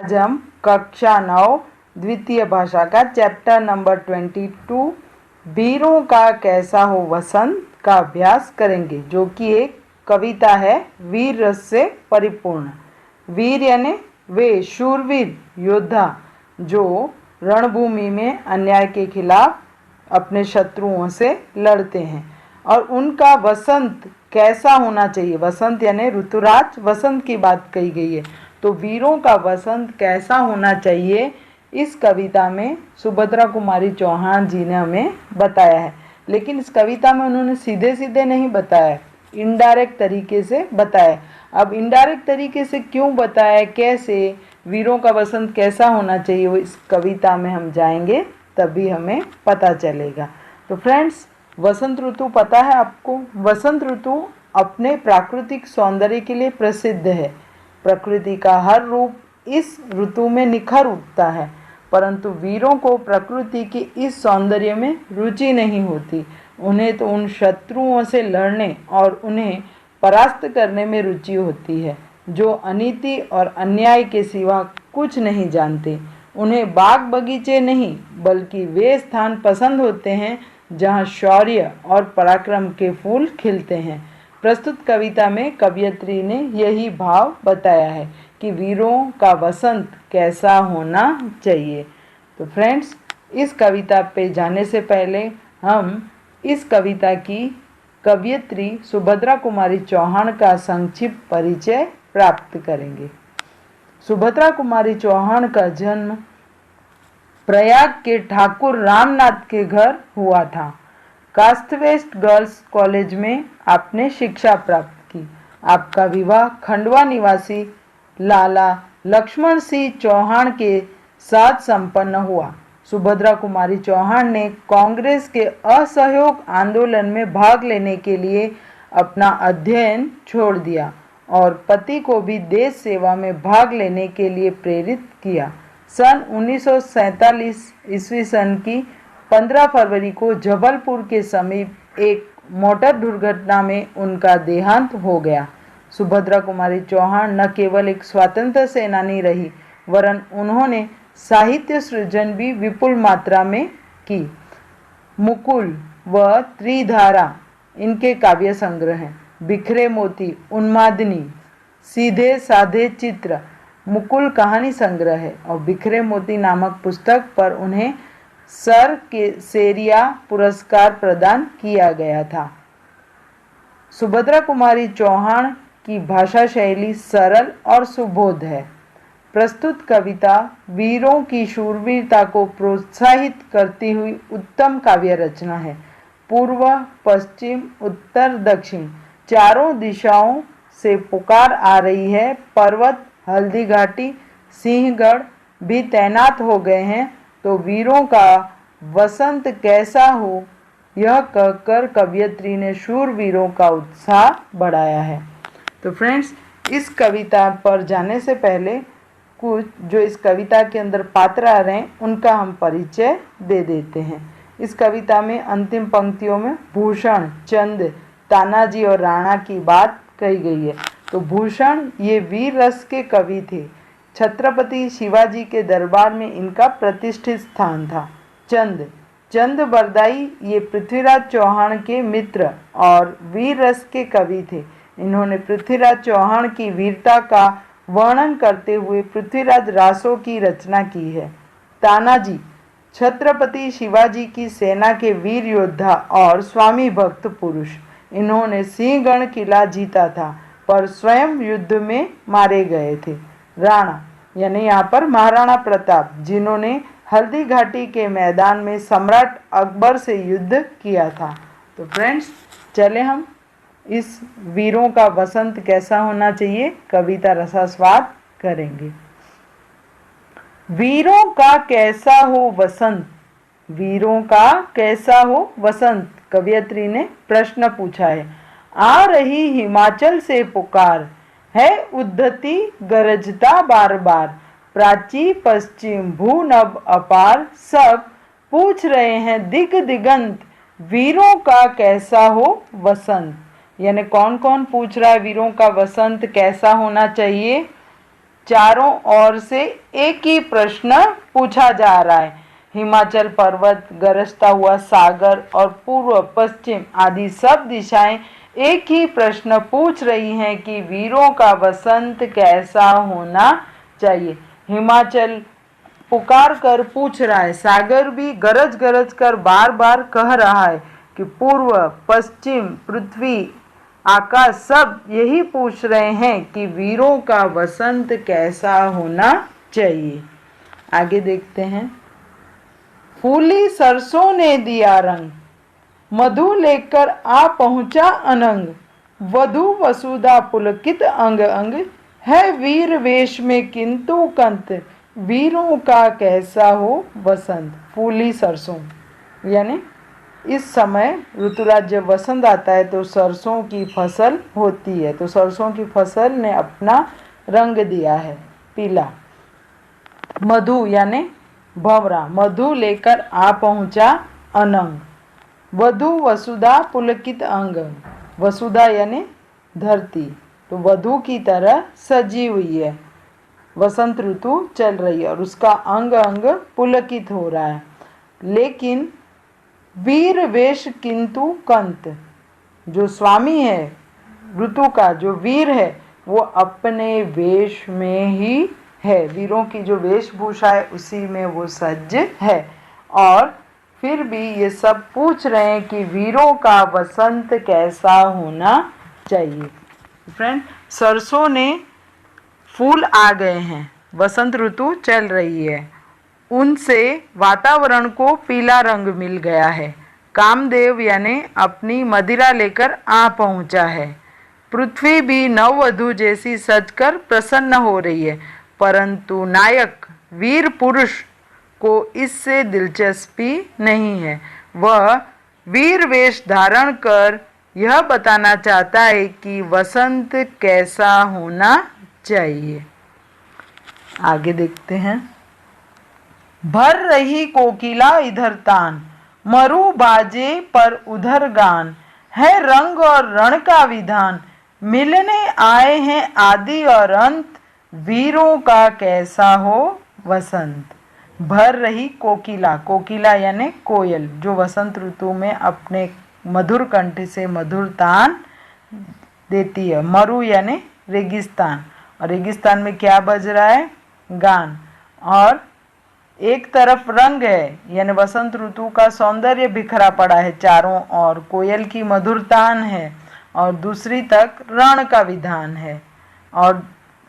आज हम कक्षा 9 द्वितीय भाषा का चैप्टर नंबर 22 वीरों का कैसा हो वसंत का अभ्यास करेंगे, जो कि एक कविता है वीर रस से परिपूर्ण। वीर यानी वे शूरवीर योद्धा जो रणभूमि में अन्याय के खिलाफ अपने शत्रुओं से लड़ते हैं, और उनका वसंत कैसा होना चाहिए। वसंत यानी ऋतुराज वसंत की बात कही गई है, तो वीरों का वसंत कैसा होना चाहिए इस कविता में सुभद्रा कुमारी चौहान जी ने हमें बताया है। लेकिन इस कविता में उन्होंने सीधे सीधे नहीं बताया, इनडायरेक्ट तरीके से बताया। अब इनडायरेक्ट तरीके से क्यों बताया, कैसे, वीरों का वसंत कैसा होना चाहिए, वो इस कविता में हम जाएंगे तभी हमें पता चलेगा। तो फ्रेंड्स, वसंत ऋतु पता है आपको। वसंत ऋतु अपने प्राकृतिक सौंदर्य के लिए प्रसिद्ध है। प्रकृति का हर रूप इस ऋतु में निखर उठता है, परंतु वीरों को प्रकृति के इस सौंदर्य में रुचि नहीं होती। उन्हें तो उन शत्रुओं से लड़ने और उन्हें परास्त करने में रुचि होती है जो अनीति और अन्याय के सिवा कुछ नहीं जानते। उन्हें बाग बगीचे नहीं बल्कि वे स्थान पसंद होते हैं जहाँ शौर्य और पराक्रम के फूल खिलते हैं। प्रस्तुत कविता में कवयित्री ने यही भाव बताया है कि वीरों का वसंत कैसा होना चाहिए। तो फ्रेंड्स, इस कविता पे जाने से पहले हम इस कविता की कवयित्री सुभद्रा कुमारी चौहान का संक्षिप्त परिचय प्राप्त करेंगे। सुभद्रा कुमारी चौहान का जन्म प्रयाग के ठाकुर रामनाथ के घर हुआ था। कास्थवेस्ट गर्ल्स कॉलेज में आपने शिक्षा प्राप्त की। आपका विवाह खंडवा निवासी लाला लक्ष्मण सिंह चौहान के साथ संपन्न हुआ। सुभद्रा कुमारी चौहान ने कांग्रेस के असहयोग आंदोलन में भाग लेने के लिए अपना अध्ययन छोड़ दिया और पति को भी देश सेवा में भाग लेने के लिए प्रेरित किया। सन 1947 ईस्वी सन की 15 फरवरी को जबलपुर के समीप एक मोटर दुर्घटना में उनका देहांत हो गया। सुभद्रा कुमारी चौहान न केवल एक स्वतंत्र सेनानी रही, वरन उन्होंने साहित्य सृजन भी विपुल मात्रा में की। मुकुल व त्रिधारा इनके काव्य संग्रह हैं। बिखरे मोती, उन्मादिनी, सीधे साधे चित्र मुकुल कहानी संग्रह है, और बिखरे मोती नामक पुस्तक पर उन्हें सर के सेरिया पुरस्कार प्रदान किया गया था। सुभद्रा कुमारी चौहान की भाषा शैली सरल और सुबोध है। प्रस्तुत कविता वीरों की शूरवीरता को प्रोत्साहित करती हुई उत्तम काव्य रचना है। पूर्व, पश्चिम, उत्तर, दक्षिण चारों दिशाओं से पुकार आ रही है। पर्वत, हल्दी घाटी, सिंहगढ़ भी तैनात हो गए हैं, तो वीरों का वसंत कैसा हो, यह कहकर कवयित्री ने शूरवीरों का उत्साह बढ़ाया है। तो फ्रेंड्स, इस कविता पर जाने से पहले कुछ जो इस कविता के अंदर पात्र आ रहे हैं उनका हम परिचय दे देते हैं। इस कविता में अंतिम पंक्तियों में भूषण, चंद, तानाजी और राणा की बात कही गई है। तो भूषण ये वीर रस के कवि थे। छत्रपति शिवाजी के दरबार में इनका प्रतिष्ठित स्थान था। चंद बरदाई ये पृथ्वीराज चौहान के मित्र और वीर रस के कवि थे। इन्होंने पृथ्वीराज चौहान की वीरता का वर्णन करते हुए पृथ्वीराज रासों की रचना की है। तानाजी छत्रपति शिवाजी की सेना के वीर योद्धा और स्वामी भक्त पुरुष। इन्होंने सिंहगढ़ किला जीता था पर स्वयं युद्ध में मारे गए थे। राणा यानी यहाँ पर महाराणा प्रताप, जिन्होंने हल्दी घाटी के मैदान में सम्राट अकबर से युद्ध किया था। तो फ्रेंड्स, चले हम इस वीरों का वसंत कैसा होना चाहिए कविता रसास्वाद करेंगे। वीरों का कैसा हो वसंत, वीरों का कैसा हो वसंत, कवयित्री ने प्रश्न पूछा है। आ रही हिमाचल से पुकार है उद्धति गरजता बार बार, प्राची पश्चिम भूनभ अपार, सब पूछ रहे हैं दिग दिगंत, वीरों का कैसा हो वसंत। यानी कौन कौन पूछ रहा है वीरों का वसंत कैसा होना चाहिए। चारों ओर से एक ही प्रश्न पूछा जा रहा है। हिमाचल पर्वत, गरजता हुआ सागर और पूर्व पश्चिम आदि सब दिशाएं एक ही प्रश्न पूछ रही हैं कि वीरों का वसंत कैसा होना चाहिए। हिमाचल पुकार कर पूछ रहा है, सागर भी गरज गरज कर बार बार कह रहा है कि पूर्व, पश्चिम, पृथ्वी, आकाश सब यही पूछ रहे हैं कि वीरों का वसंत कैसा होना चाहिए। आगे देखते हैं। फूली सरसों ने दिया रंग, मधु लेकर आ पहुंचा अनंग, वधु वसुधा पुलकित अंग अंग, है वीर वेश में किंतु कंत, वीरों का कैसा हो वसंत। फूली सरसों यानी इस समय ऋतुराज जब वसंत आता है तो सरसों की फसल होती है, तो सरसों की फसल ने अपना रंग दिया है पीला। मधु यानी भंवरा, मधु लेकर आ पहुंचा अनंग, वधु वसुधा पुलकित अंग, वसुधा यानी धरती, तो वधु की तरह सजी हुई है, वसंत ऋतु चल रही है और उसका अंग अंग पुलकित हो रहा है। लेकिन वीर वेश किंतु कंत, जो स्वामी है ऋतु का, जो वीर है वो अपने वेश में ही है, वीरों की जो वेशभूषा है उसी में वो सज्ज है। और फिर भी ये सब पूछ रहे हैं कि वीरों का वसंत कैसा होना चाहिए। फ्रेंड, सरसों ने फूल आ गए हैं, वसंत ऋतु चल रही है, उनसे वातावरण को पीला रंग मिल गया है। कामदेव यानी अपनी मदिरा लेकर आ पहुंचा है। पृथ्वी भी नववधु जैसी सजकर प्रसन्न हो रही है, परंतु नायक वीर पुरुष को इससे दिलचस्पी नहीं है। वह वीर वेश धारण कर यह बताना चाहता है कि वसंत कैसा होना चाहिए। आगे देखते हैं। भर रही कोकिला इधर तान, मरु बाजे पर उधर गान, है रंग और रण का विधान, मिलने आए हैं आदि और अंत, वीरों का कैसा हो वसंत। भर रही कोकिला, कोकिला यानी कोयल, जो वसंत ऋतु में अपने मधुर कंठ से मधुर तान देती है। मरु यानी रेगिस्तान, और रेगिस्तान में क्या बज रहा है? गान। और एक तरफ रंग है यानी वसंत ऋतु का सौंदर्य बिखरा पड़ा है चारों ओर, कोयल की मधुर तान है, और दूसरी तक रण का विधान है। और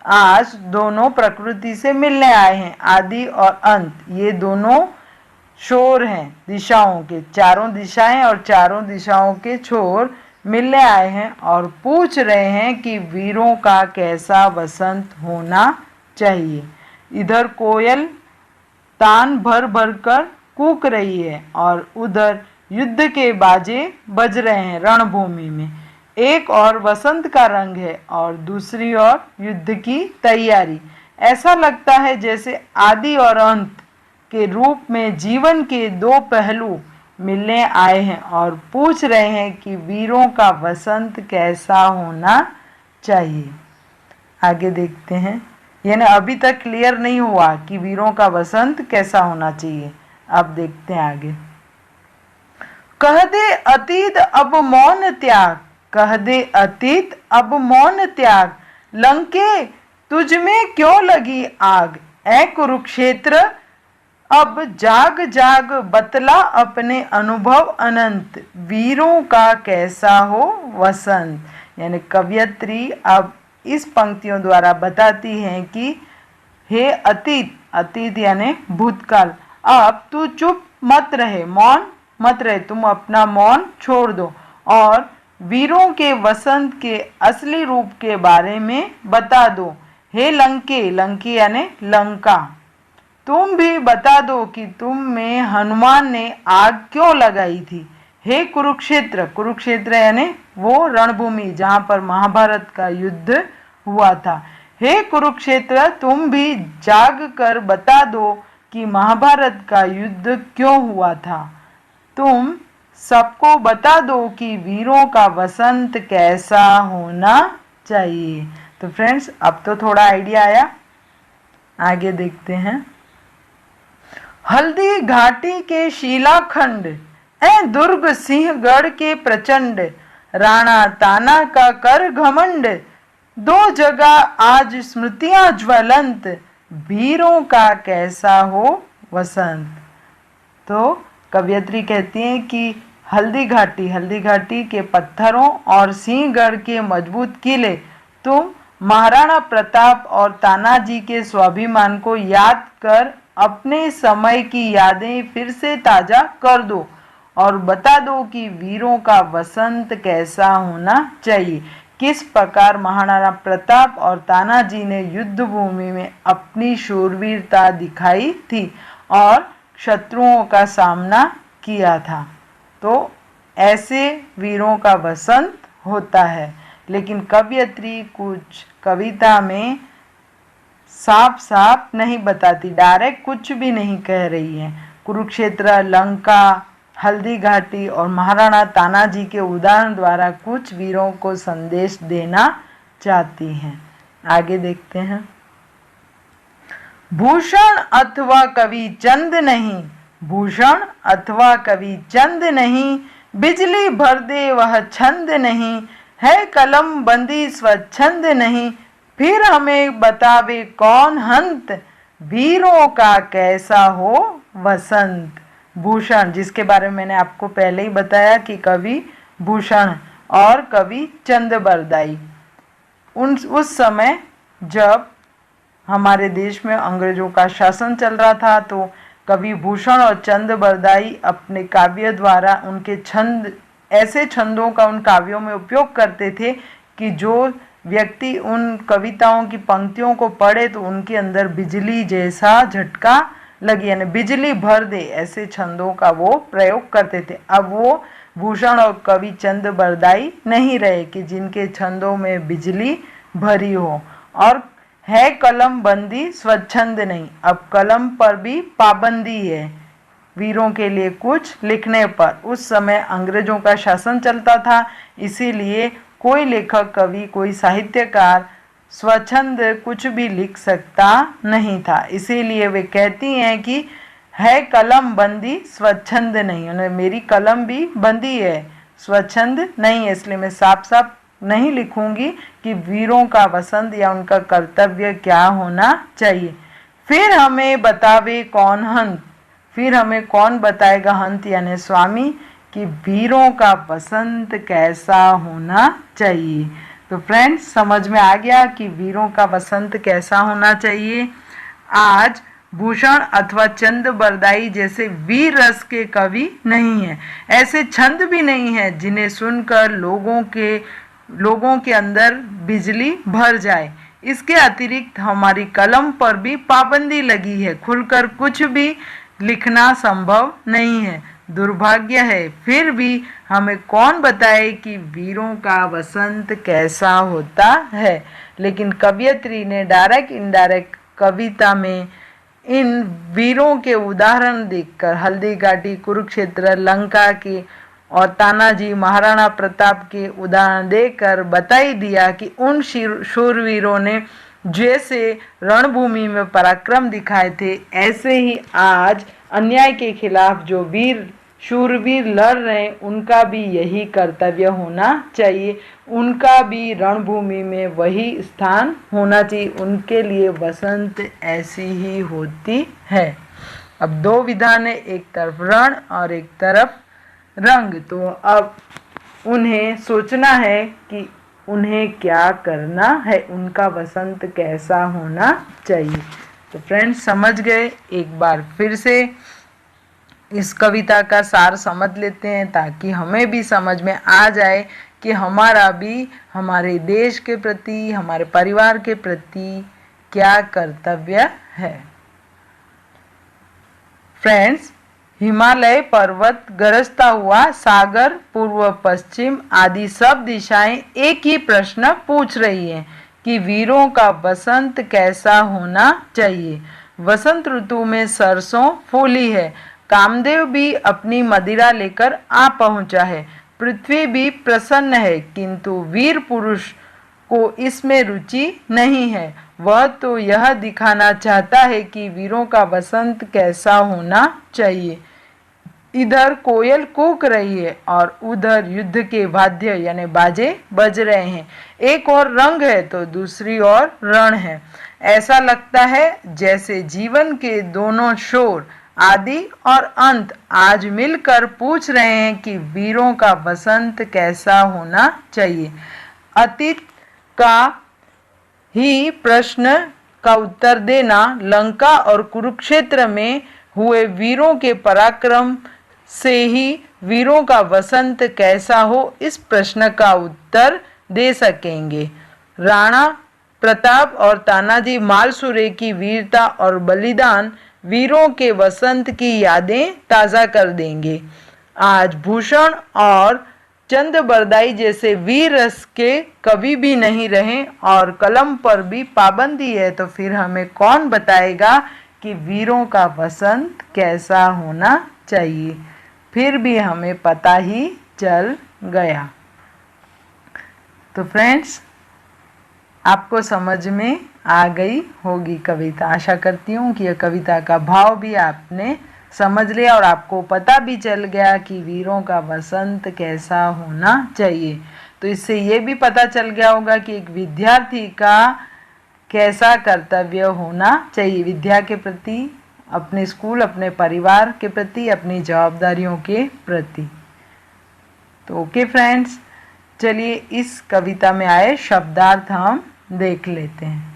आज दोनों प्रकृति से मिलने आए हैं, आदि और अंत, ये दोनों छोर हैं दिशाओं के, चारों दिशाएं और चारों दिशाओं के छोर मिलने आए हैं और पूछ रहे हैं कि वीरों का कैसा वसंत होना चाहिए। इधर कोयल तान भर भर कर कूक रही है और उधर युद्ध के बाजे बज रहे हैं रणभूमि में। एक और वसंत का रंग है और दूसरी ओर युद्ध की तैयारी। ऐसा लगता है जैसे आदि और अंत के रूप में जीवन के दो पहलू मिलने आए हैं और पूछ रहे हैं कि वीरों का वसंत कैसा होना चाहिए। आगे देखते हैं। यानी अभी तक क्लियर नहीं हुआ कि वीरों का वसंत कैसा होना चाहिए। अब देखते हैं आगे। कह दे अतीत अब मौन त्याग, कह दे अतीत अब मौन त्याग, लंके तुझ में क्यों लगी आग, ऐ कुरुक्षेत्र अब जाग जाग बतला अपने अनुभव अनंत, वीरों का कैसा हो वसंत। यानी कवयित्री अब इस पंक्तियों द्वारा बताती हैं कि हे अतीत, अतीत यानी भूतकाल, अब तू चुप मत रहे, मौन मत रहे, तुम अपना मौन छोड़ दो और वीरों के वसंत के असली रूप के बारे में बता दो। हे लंके, लंकी यानी लंका, तुम भी बता दो कि तुम में हनुमान ने आग क्यों लगाई थी। हे कुरुक्षेत्र, कुरुक्षेत्र यानी वो रणभूमि जहाँ पर महाभारत का युद्ध हुआ था। हे कुरुक्षेत्र, तुम भी जाग कर बता दो कि महाभारत का युद्ध क्यों हुआ था। तुम सबको बता दो कि वीरों का वसंत कैसा होना चाहिए। तो फ्रेंड्स, अब तो थोड़ा आइडिया आया आगे देखते हैं। हल्दी घाटी के शिलाखंड, ए दुर्ग सिंहगढ़ के प्रचंड, राणा ताना का कर घमंड, दो जगह आज स्मृतियां ज्वलंत, वीरों का कैसा हो वसंत। तो कवयित्री कहती हैं कि हल्दी घाटी के पत्थरों और सिंहगढ़ के मजबूत किले तुम महाराणा प्रताप और तानाजी के स्वाभिमान को याद कर अपने समय की यादें फिर से ताजा कर दो और बता दो कि वीरों का वसंत कैसा होना चाहिए। किस प्रकार महाराणा प्रताप और तानाजी ने युद्ध भूमि में अपनी शूरवीरता दिखाई थी और शत्रुओं का सामना किया था। तो ऐसे वीरों का वसंत होता है। लेकिन कवयित्री कुछ कविता में साफ साफ नहीं बताती, डायरेक्ट कुछ भी नहीं कह रही है। कुरुक्षेत्र, लंका, हल्दी घाटी और महाराणा तानाजी के उदाहरण द्वारा कुछ वीरों को संदेश देना चाहती हैं। आगे देखते हैं। भूषण अथवा कवि चंद नहीं, भूषण अथवा कवि चंद नहीं, बिजली भर दे वह छंद नहीं, है कलम बंदी स्वच्छंद नहीं, फिर हमें बतावे कौन हंत, वीरों का कैसा हो वसंत। भूषण, जिसके बारे में मैंने आपको पहले ही बताया कि कवि भूषण और कवि चंद बरदाई, उस समय जब हमारे देश में अंग्रेजों का शासन चल रहा था तो कवि भूषण और चंद बरदाई अपने काव्य द्वारा उनके छंद, ऐसे छंदों का उन काव्यों में उपयोग करते थे कि जो व्यक्ति उन कविताओं की पंक्तियों को पढ़े तो उनके अंदर बिजली जैसा झटका लगे, यानी बिजली भर दे, ऐसे छंदों का वो प्रयोग करते थे। अब वो भूषण और कवि चंद बरदाई नहीं रहे कि जिनके छंदों में बिजली भरी हो। और है कलम बंदी स्वच्छंद नहीं, अब कलम पर भी पाबंदी है वीरों के लिए कुछ लिखने पर। उस समय अंग्रेजों का शासन चलता था, इसीलिए कोई लेखक, कवि, कोई साहित्यकार स्वच्छंद कुछ भी लिख सकता नहीं था। इसीलिए वे कहती हैं कि है कलम बंदी स्वच्छंद नहीं, उन्हें मेरी कलम भी बंदी है, स्वच्छंद नहीं है, इसलिए मैं साफ साफ नहीं लिखूंगी कि वीरों का वसंत या उनका कर्तव्य क्या होना चाहिए। फिर हमें बतावे कौन हंत, फिर हमें कौन बताएगा हंत यानी स्वामी कि वीरों का वसंत कैसा होना चाहिए। तो फ्रेंड्स, समझ में आ गया कि वीरों का वसंत कैसा होना चाहिए। आज भूषण अथवा चंद बरदाई जैसे वीर रस के कवि नहीं हैं, ऐसे छंद भी नहीं है जिन्हें सुनकर लोगों के अंदर बिजली भर जाए। इसके अतिरिक्त हमारी कलम पर भी पाबंदी लगी है, खुलकर कुछ भी लिखना संभव नहीं है। दुर्भाग्य है, फिर भी हमें कौन बताए कि वीरों का वसंत कैसा होता है। लेकिन कवयित्री ने डायरेक्ट इनडायरेक्ट कविता में इन वीरों के उदाहरण देखकर हल्दी घाटी, कुरुक्षेत्र, लंका के और तानाजी, महाराणा प्रताप के उदाहरण देकर बता ही दिया कि उन शूरवीरों ने जैसे रणभूमि में पराक्रम दिखाए थे, ऐसे ही आज अन्याय के खिलाफ जो शूरवीर लड़ रहे हैं उनका भी यही कर्तव्य होना चाहिए, उनका भी रणभूमि में वही स्थान होना चाहिए। उनके लिए वसंत ऐसी ही होती है। अब दो विधान है, एक तरफ रण और एक तरफ रंग, तो अब उन्हें सोचना है कि उन्हें क्या करना है, उनका वसंत कैसा होना चाहिए। तो फ्रेंड्स, समझ गए। एक बार फिर से इस कविता का सार समझ लेते हैं ताकि हमें भी समझ में आ जाए कि हमारा भी हमारे देश के प्रति, हमारे परिवार के प्रति क्या कर्तव्य है। फ्रेंड्स, हिमालय पर्वत गरजता हुआ सागर, पूर्व पश्चिम आदि सब दिशाएं एक ही प्रश्न पूछ रही हैं कि वीरों का वसंत कैसा होना चाहिए। वसंत ऋतु में सरसों फूली है, कामदेव भी अपनी मदिरा लेकर आ पहुंचा है, पृथ्वी भी प्रसन्न है, किंतु वीर पुरुष को इसमें रुचि नहीं है। वह तो यह दिखाना चाहता है कि वीरों का वसंत कैसा होना चाहिए। इधर कोयल कूक रही है और उधर युद्ध के वाद्य यानी बाजे बज रहे हैं। एक और रंग है तो दूसरी ओर रण है। ऐसा लगता है जैसे जीवन के दोनों शोर आदि और अंत आज मिलकर पूछ रहे हैं कि वीरों का वसंत कैसा होना चाहिए। अतीत का ही प्रश्न का उत्तर देना, लंका और कुरुक्षेत्र में हुए वीरों के पराक्रम से ही वीरों का वसंत कैसा हो, इस प्रश्न का उत्तर दे सकेंगे। राणा प्रताप और तानाजी मालसुरे की वीरता और बलिदान वीरों के वसंत की यादें ताज़ा कर देंगे। आज भूषण और चंद बरदाई जैसे वीर रस के कवि भी नहीं रहे और कलम पर भी पाबंदी है, तो फिर हमें कौन बताएगा कि वीरों का वसंत कैसा होना चाहिए। फिर भी हमें पता ही चल गया। तो फ्रेंड्स, आपको समझ में आ गई होगी कविता। आशा करती हूँ कि यह कविता का भाव भी आपने समझ लिया और आपको पता भी चल गया कि वीरों का वसंत कैसा होना चाहिए। तो इससे ये भी पता चल गया होगा कि एक विद्यार्थी का कैसा कर्तव्य होना चाहिए विद्या के प्रति, अपने स्कूल, अपने परिवार के प्रति, अपनी जवाबदारियों के प्रति। तो ओके फ्रेंड्स, चलिए इस कविता में आए शब्दार्थ हम देख लेते हैं।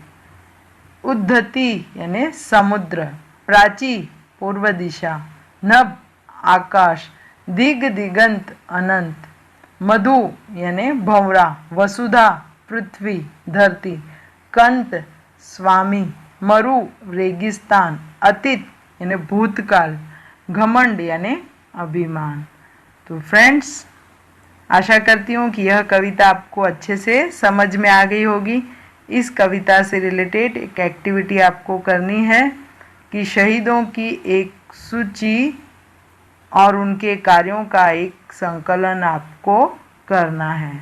उद्धति यानी समुद्र, प्राची पूर्व दिशा, नभ आकाश, दिग दिगंत अनंत, मधु यानी भंवरा, वसुधा पृथ्वी धरती, कंत स्वामी, मरु रेगिस्तान, अतीत यानी भूतकाल, घमंड यानी अभिमान। तो फ्रेंड्स, आशा करती हूँ कि यह कविता आपको अच्छे से समझ में आ गई होगी। इस कविता से रिलेटेड एक एक्टिविटी आपको करनी है कि शहीदों की एक सूची और उनके कार्यों का एक संकलन आपको करना है।